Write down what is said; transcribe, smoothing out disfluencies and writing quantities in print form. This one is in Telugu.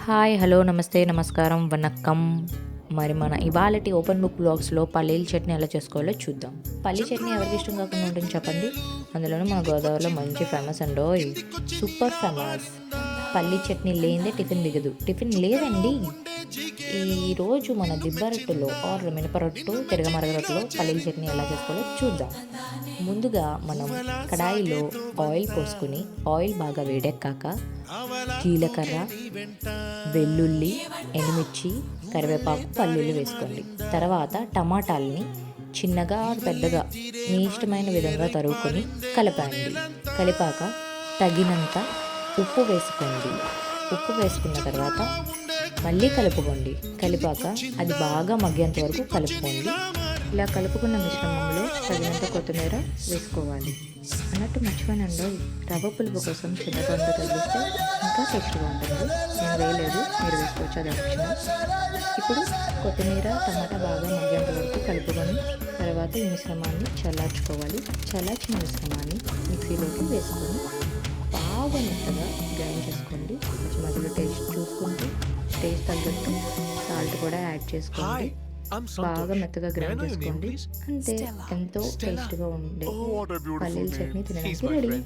హాయ్ హలో నమస్తే నమస్కారం వనక్కం. మరి మన ఇవాళటి ఓపెన్ బుక్ బ్లాగ్స్లో పల్లీల చట్నీ ఎలా చేసుకోవాలో చూద్దాం. పల్లీ చట్నీ ఎవరికి ఇష్టం కాకుండా ఉంటుంది చెప్పండి. అందులోనూ మన గోదావరిలో మంచి ఫేమస్ అండోయ్, సూపర్ ఫేమస్. పల్లీ చట్నీ లేనిదే టిఫిన్ దిగదు. టిఫిన్ లేదండి. ఈరోజు మన దిబ్బరొట్టులో ఆర్ మినపరొట్టు తిరగమరగరొట్టులో పల్లీల చట్నీ ఎలా చేసుకోవాలో చూద్దాం. ముందుగా మనం కడాయిలో ఆయిల్ పోసుకుని ఆయిల్ బాగా వేడెక్కాక జీలకర్ర, వెల్లుల్లి, ఎండుమిర్చి, కరివేపాకు, పల్లీలు వేసుకోండి. తర్వాత టమాటాలని చిన్నగా పెద్దగా మీ ఇష్టమైన విధంగా తరుగుకొని కలపండి. కలిపాక తగినంత ఉప్పు వేసుకోండి. ఉప్పు వేసుకున్న తర్వాత మళ్ళీ కలుపుకోండి. కలిపాక అది బాగా మగ్గేంత వరకు కలుపుకోండి. ఇలా కలుపుకున్న మిశ్రమంలో తగినంత కొత్తిమీర వేసుకోవాలి. అన్నట్టు మర్చిపోయానండి, రవ్వ పులుపు కోసం చింతపండు తగిలిస్తే ఇంకా టేస్ట్గా ఉంటుంది. నేను వేయలేదు, మీరు వేసుకోవచ్చు, అది ఆప్షనల్. ఇప్పుడు కొత్తిమీర టమాటా బాగా మగ్గేంత వరకు కలుపుకొని తర్వాత ఈ మిశ్రమాన్ని చల్లార్చుకోవాలి. చల్లార్చిన మిశ్రమాన్ని మిక్సీలోకి వేసుకొని బాగా మెత్తగా గ్రైండ్ చేసుకోండి. మధ్యలో టేస్ట్ చూసుకుంటూ టేస్ట్ తగ్గట్టు సాల్ట్ కూడా యాడ్ చేసుకోండి. బాగా మెత్తగా గ్రైండ్ చేసుకోండి. అంతే, ఎంతో టేస్ట్గా ఉండే పల్లీల చట్నీ తినడానికి రెడీ.